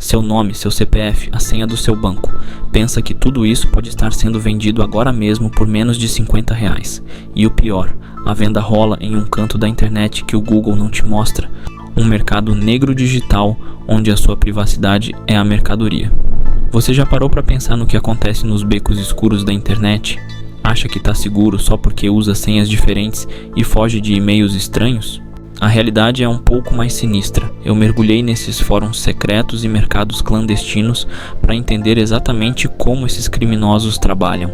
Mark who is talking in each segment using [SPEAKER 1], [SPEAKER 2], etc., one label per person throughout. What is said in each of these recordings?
[SPEAKER 1] seu nome, seu CPF, a senha do seu banco. Pensa que tudo isso pode estar sendo vendido agora mesmo por menos de R$50. E o pior, a venda rola em um canto da internet que o Google não te mostra. Um mercado negro digital onde a sua privacidade é a mercadoria. Você já parou para pensar no que acontece nos becos escuros da internet? Acha que está seguro só porque usa senhas diferentes e foge de e-mails estranhos? A realidade é um pouco mais sinistra. Eu mergulhei nesses fóruns secretos e mercados clandestinos para entender exatamente como esses criminosos trabalham.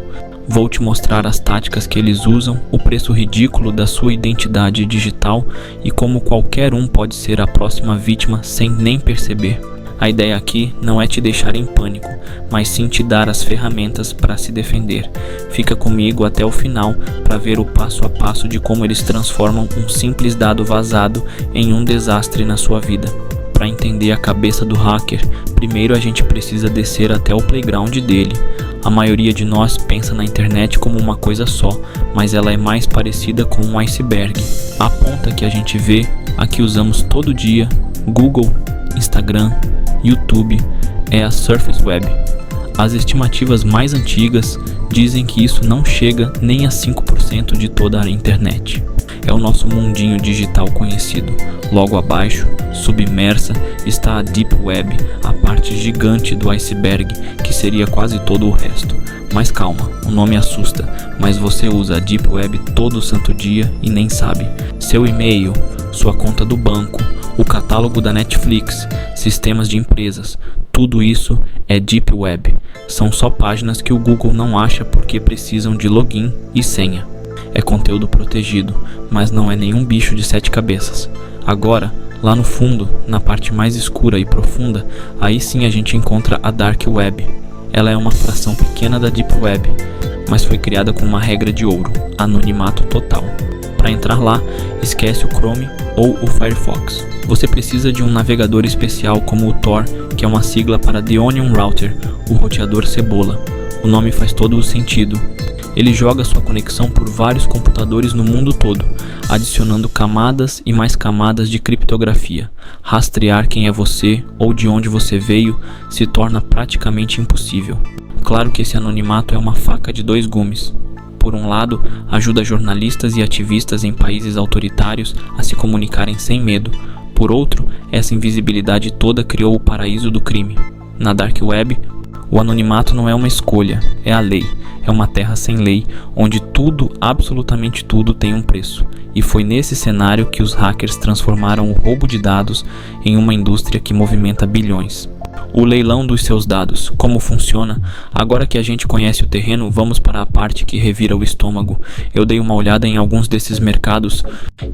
[SPEAKER 1] Vou te mostrar as táticas que eles usam, o preço ridículo da sua identidade digital e como qualquer um pode ser a próxima vítima sem nem perceber. A ideia aqui não é te deixar em pânico, mas sim te dar as ferramentas para se defender. Fica comigo até o final para ver o passo a passo de como eles transformam um simples dado vazado em um desastre na sua vida. Para entender a cabeça do hacker, primeiro a gente precisa descer até o playground dele. A maioria de nós pensa na internet como uma coisa só, mas ela é mais parecida com um iceberg. A ponta que a gente vê, a que usamos todo dia, Google, Instagram, YouTube, é a Surface Web. As estimativas mais antigas dizem que isso não chega nem a 5% de toda a internet. É o nosso mundinho digital conhecido. Logo abaixo, submersa, está a Deep Web, a parte gigante do iceberg, que seria quase todo o resto. Mas calma, o nome assusta, mas você usa a Deep Web todo santo dia e nem sabe. Seu e-mail, sua conta do banco, o catálogo da Netflix, sistemas de empresas, tudo isso é Deep Web. São só páginas que o Google não acha porque precisam de login e senha. É conteúdo protegido, mas não é nenhum bicho de 7 cabeças. Agora, lá no fundo, na parte mais escura e profunda, aí sim a gente encontra a Dark Web. Ela é uma fração pequena da Deep Web, mas foi criada com uma regra de ouro, anonimato total. Para entrar lá, esquece o Chrome ou o Firefox. Você precisa de um navegador especial como o Tor, que é uma sigla para The Onion Router, o roteador cebola. O nome faz todo o sentido. Ele joga sua conexão por vários computadores no mundo todo, adicionando camadas e mais camadas de criptografia. Rastrear quem é você ou de onde você veio se torna praticamente impossível. Claro que esse anonimato é uma faca de dois gumes. Por um lado, ajuda jornalistas e ativistas em países autoritários a se comunicarem sem medo. Por outro, essa invisibilidade toda criou o paraíso do crime. Na Dark Web, o anonimato não é uma escolha, é a lei. É uma terra sem lei, onde tudo, absolutamente tudo, tem um preço. E foi nesse cenário que os hackers transformaram o roubo de dados em uma indústria que movimenta bilhões. O leilão dos seus dados, como funciona? Agora que a gente conhece o terreno, vamos para a parte que revira o estômago. Eu dei uma olhada em alguns desses mercados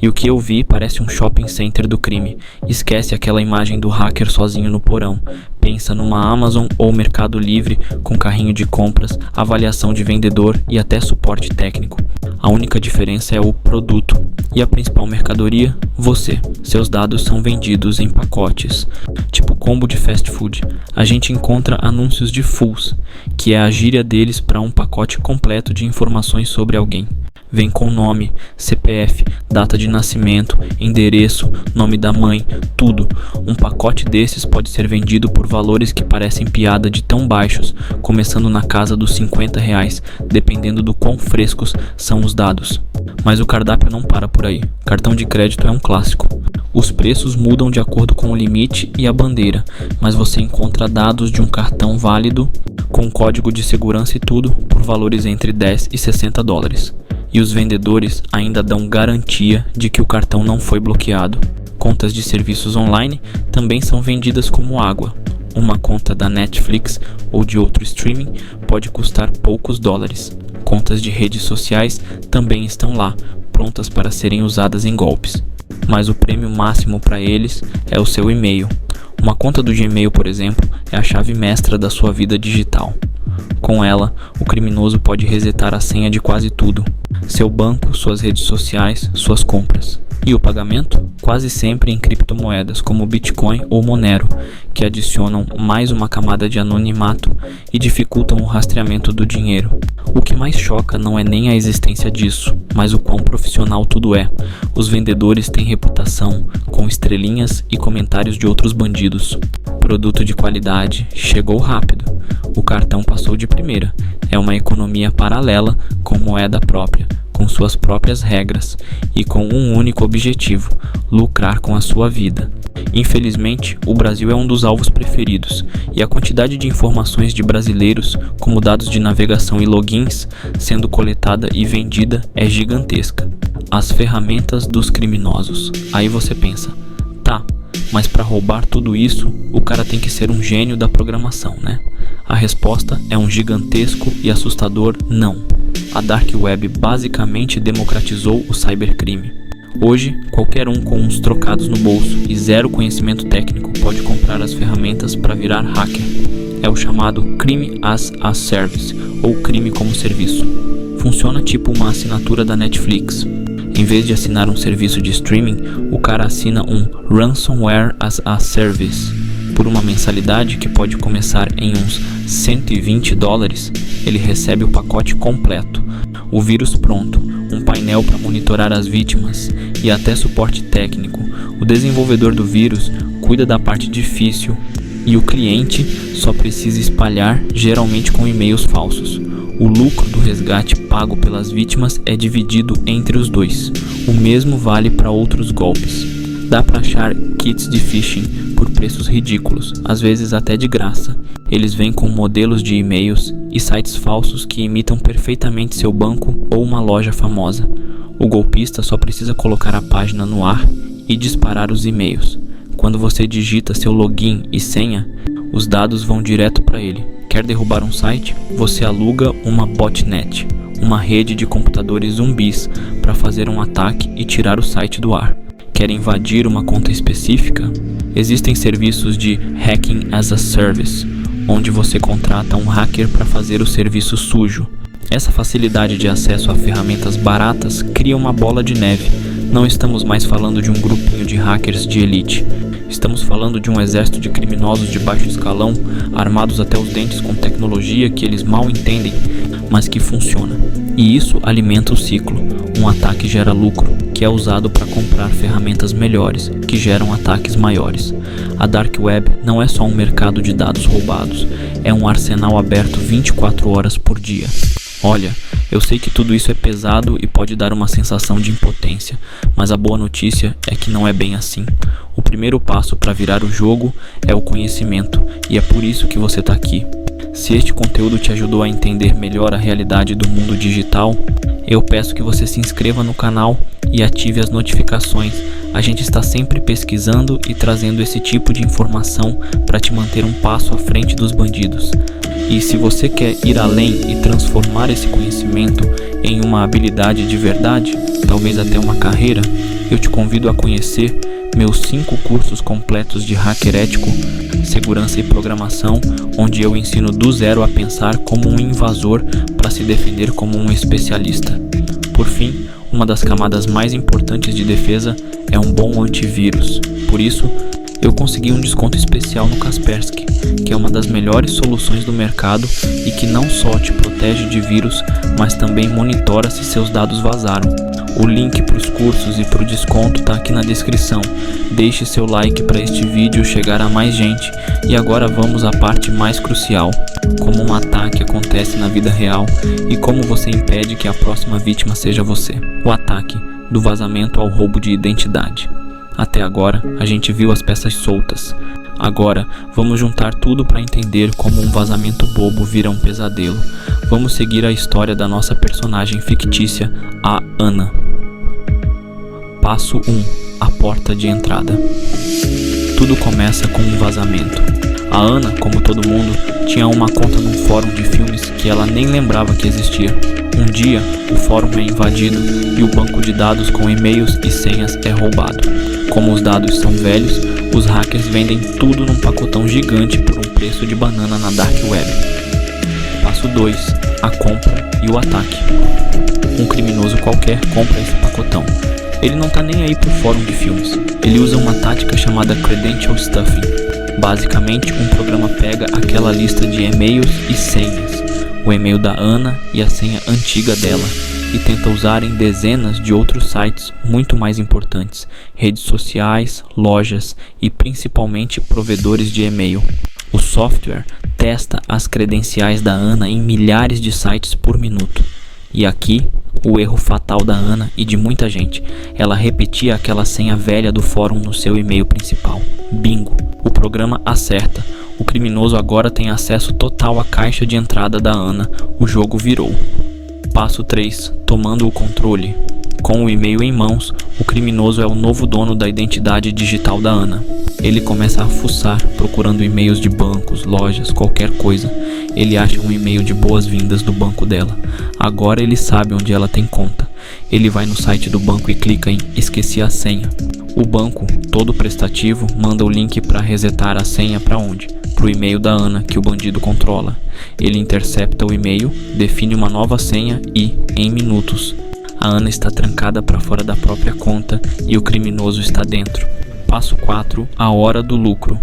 [SPEAKER 1] e o que eu vi parece um shopping center do crime. Esquece aquela imagem do hacker sozinho no porão. Pensa numa Amazon ou Mercado Livre com carrinho de compras, avaliação de vendedor e até suporte técnico. A única diferença é o produto. E a principal mercadoria? Você. Seus dados são vendidos em pacotes, tipo combo de fast food. A gente encontra anúncios de fulls, que é a gíria deles para um pacote completo de informações sobre alguém. Vem com nome, CPF, data de nascimento, endereço, nome da mãe, tudo. Um pacote desses pode ser vendido por valores que parecem piada de tão baixos, começando na casa dos R$50, dependendo do quão frescos são os dados. Mas o cardápio não para por aí. Cartão de crédito é um clássico. Os preços mudam de acordo com o limite e a bandeira, mas você encontra dados de um cartão válido, com código de segurança e tudo, por valores entre $10 e $60. E os vendedores ainda dão garantia de que o cartão não foi bloqueado. Contas de serviços online também são vendidas como água. Uma conta da Netflix ou de outro streaming pode custar poucos dólares. Contas de redes sociais também estão lá, prontas para serem usadas em golpes. Mas o prêmio máximo para eles é o seu e-mail. Uma conta do Gmail, por exemplo, é a chave mestra da sua vida digital. Com ela, o criminoso pode resetar a senha de quase tudo: seu banco, suas redes sociais, suas compras. E o pagamento? Quase sempre em criptomoedas como Bitcoin ou Monero, que adicionam mais uma camada de anonimato e dificultam o rastreamento do dinheiro. O que mais choca não é nem a existência disso, mas o quão profissional tudo é. Os vendedores têm reputação, com estrelinhas e comentários de outros bandidos. Produto de qualidade, chegou rápido. O cartão passou de primeira. É uma economia paralela com moeda própria, com suas próprias regras e com um único objetivo: lucrar com a sua vida. Infelizmente, o Brasil é um dos alvos preferidos, e a quantidade de informações de brasileiros, como dados de navegação e logins, sendo coletada e vendida é gigantesca. As ferramentas dos criminosos. Aí você pensa, tá, mas para roubar tudo isso, o cara tem que ser um gênio da programação, né? A resposta é um gigantesco e assustador não. A Dark Web basicamente democratizou o cybercrime. Hoje, qualquer um com uns trocados no bolso e zero conhecimento técnico pode comprar as ferramentas para virar hacker. É o chamado crime as a service, ou crime como serviço. Funciona tipo uma assinatura da Netflix. Em vez de assinar um serviço de streaming, o cara assina um Ransomware as a Service. Por uma mensalidade que pode começar em uns $120, ele recebe o pacote completo. O vírus pronto, um painel para monitorar as vítimas e até suporte técnico. O desenvolvedor do vírus cuida da parte difícil e o cliente só precisa espalhar, geralmente com e-mails falsos. O lucro do resgate pago pelas vítimas é dividido entre os dois. O mesmo vale para outros golpes. Dá para achar kits de phishing por preços ridículos, às vezes até de graça. Eles vêm com modelos de e-mails e sites falsos que imitam perfeitamente seu banco ou uma loja famosa. O golpista só precisa colocar a página no ar e disparar os e-mails. Quando você digita seu login e senha, os dados vão direto para ele. Quer derrubar um site? Você aluga uma botnet, uma rede de computadores zumbis para fazer um ataque e tirar o site do ar. Quer invadir uma conta específica? Existem serviços de Hacking as a Service, onde você contrata um hacker para fazer o serviço sujo. Essa facilidade de acesso a ferramentas baratas cria uma bola de neve. Não estamos mais falando de um grupinho de hackers de elite. Estamos falando de um exército de criminosos de baixo escalão, armados até os dentes com tecnologia que eles mal entendem, mas que funciona. E isso alimenta o ciclo. Um ataque gera lucro, que é usado para comprar ferramentas melhores, que geram ataques maiores. A Dark Web não é só um mercado de dados roubados, é um arsenal aberto 24 horas por dia. Olha, eu sei que tudo isso é pesado e pode dar uma sensação de impotência, mas a boa notícia é que não é bem assim. O primeiro passo para virar o jogo é o conhecimento, e é por isso que você está aqui. Se este conteúdo te ajudou a entender melhor a realidade do mundo digital, eu peço que você se inscreva no canal e ative as notificações. A gente está sempre pesquisando e trazendo esse tipo de informação para te manter um passo à frente dos bandidos. E se você quer ir além e transformar esse conhecimento em uma habilidade de verdade, talvez até uma carreira, eu te convido a conhecer meus 5 cursos completos de hacker ético, segurança e programação, onde eu ensino do zero a pensar como um invasor para se defender como um especialista. Por fim, uma das camadas mais importantes de defesa é um bom antivírus. Por isso, eu consegui um desconto especial no Kaspersky, que é uma das melhores soluções do mercado e que não só te protege de vírus, mas também monitora se seus dados vazaram. O link para os cursos e para o desconto está aqui na descrição. Deixe seu like para este vídeo chegar a mais gente. E agora vamos à parte mais crucial: como um ataque acontece na vida real e como você impede que a próxima vítima seja você. O ataque, do vazamento ao roubo de identidade. Até agora, a gente viu as peças soltas. Agora, vamos juntar tudo para entender como um vazamento bobo vira um pesadelo. Vamos seguir a história da nossa personagem fictícia, a Ana. Passo 1. A porta de entrada. Tudo começa com um vazamento. A Ana, como todo mundo, tinha uma conta num fórum de filmes que ela nem lembrava que existia. Um dia, o fórum é invadido e o banco de dados com e-mails e senhas é roubado. Como os dados são velhos, os hackers vendem tudo num pacotão gigante por um preço de banana na Dark Web. Passo 2. A compra e o ataque. Um criminoso qualquer compra esse pacotão. Ele não tá nem aí pro fórum de filmes. Ele usa uma tática chamada Credential Stuffing. Basicamente, um programa pega aquela lista de e-mails e senhas, o e-mail da Ana e a senha antiga dela, e tenta usar em dezenas de outros sites muito mais importantes, redes sociais, lojas e principalmente provedores de e-mail. O software testa as credenciais da Ana em milhares de sites por minuto. E aqui, o erro fatal da Ana e de muita gente. Ela repetia aquela senha velha do fórum no seu e-mail principal. Bingo! O programa acerta. O criminoso agora tem acesso total à caixa de entrada da Ana. O jogo virou. Passo 3. Tomando o controle. Com o e-mail em mãos, o criminoso é o novo dono da identidade digital da Ana. Ele começa a fuçar, procurando e-mails de bancos, lojas, qualquer coisa. Ele acha um e-mail de boas-vindas do banco dela. Agora ele sabe onde ela tem conta. Ele vai no site do banco e clica em esqueci a senha. O banco, todo prestativo, manda o link para resetar a senha para onde? Para o e-mail da Ana, que o bandido controla. Ele intercepta o e-mail, define uma nova senha e, em minutos, a Ana está trancada para fora da própria conta e o criminoso está dentro. Passo 4. A hora do lucro.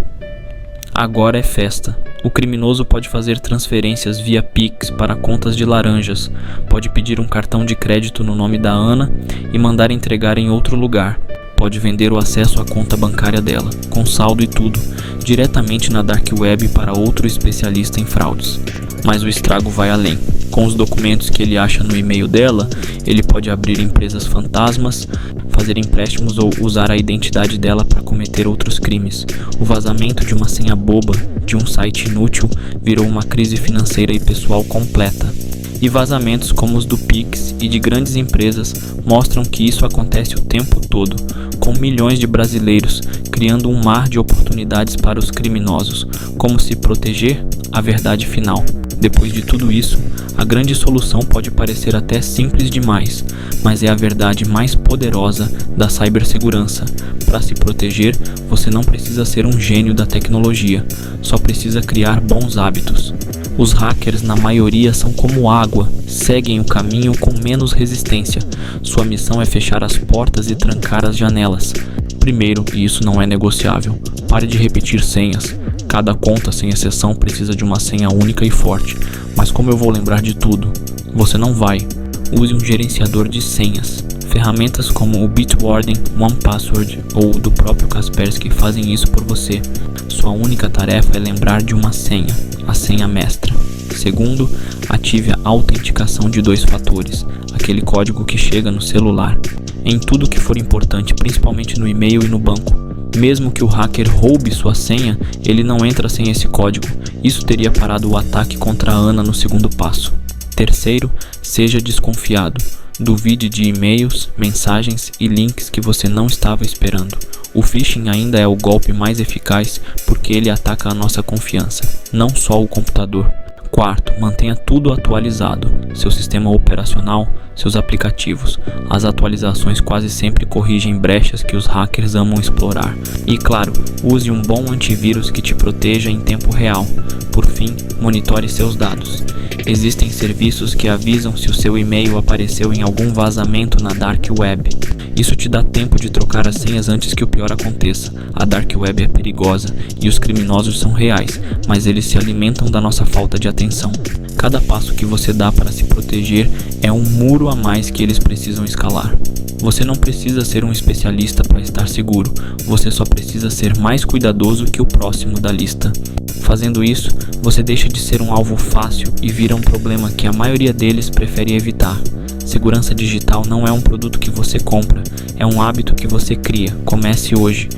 [SPEAKER 1] Agora é festa. O criminoso pode fazer transferências via Pix para contas de laranjas, pode pedir um cartão de crédito no nome da Ana e mandar entregar em outro lugar. Pode vender o acesso à conta bancária dela, com saldo e tudo, diretamente na Dark Web para outro especialista em fraudes. Mas o estrago vai além. Com os documentos que ele acha no e-mail dela, ele pode abrir empresas fantasmas, fazer empréstimos ou usar a identidade dela para cometer outros crimes. O vazamento de uma senha boba de um site inútil virou uma crise financeira e pessoal completa. E vazamentos como os do Pix e de grandes empresas mostram que isso acontece o tempo todo, com milhões de brasileiros, criando um mar de oportunidades para os criminosos. Como se proteger? A verdade final. Depois de tudo isso, a grande solução pode parecer até simples demais, mas é a verdade mais poderosa da cibersegurança. Para se proteger, você não precisa ser um gênio da tecnologia, só precisa criar bons hábitos. Os hackers, na maioria, são como água, seguem o caminho com menos resistência. Sua missão é fechar as portas e trancar as janelas. Primeiro, e isso não é negociável, pare de repetir senhas. Cada conta, sem exceção, precisa de uma senha única e forte. Mas como eu vou lembrar de tudo? Você não vai. Use um gerenciador de senhas. Ferramentas como o Bitwarden, 1Password ou do próprio Kaspersky fazem isso por você. Sua única tarefa é lembrar de uma senha, a senha mestra. Segundo, ative a autenticação de 2 fatores, aquele código que chega no celular. Em tudo que for importante, principalmente no e-mail e no banco. Mesmo que o hacker roube sua senha, ele não entra sem esse código. Isso teria parado o ataque contra a Ana no segundo passo. Terceiro, seja desconfiado. Duvide de e-mails, mensagens e links que você não estava esperando. O phishing ainda é o golpe mais eficaz porque ele ataca a nossa confiança, não só o computador. Quarto, mantenha tudo atualizado, seu sistema operacional, seus aplicativos. As atualizações quase sempre corrigem brechas que os hackers amam explorar. E claro, use um bom antivírus que te proteja em tempo real. Por fim, monitore seus dados. Existem serviços que avisam se o seu e-mail apareceu em algum vazamento na Dark Web. Isso te dá tempo de trocar as senhas antes que o pior aconteça. A Dark Web é perigosa e os criminosos são reais, mas eles se alimentam da nossa falta de atenção. Cada passo que você dá para se proteger é um muro a mais que eles precisam escalar. Você não precisa ser um especialista para estar seguro, você só precisa ser mais cuidadoso que o próximo da lista. Fazendo isso, você deixa de ser um alvo fácil e vira um problema que a maioria deles prefere evitar. Segurança digital não é um produto que você compra, é um hábito que você cria. Comece hoje.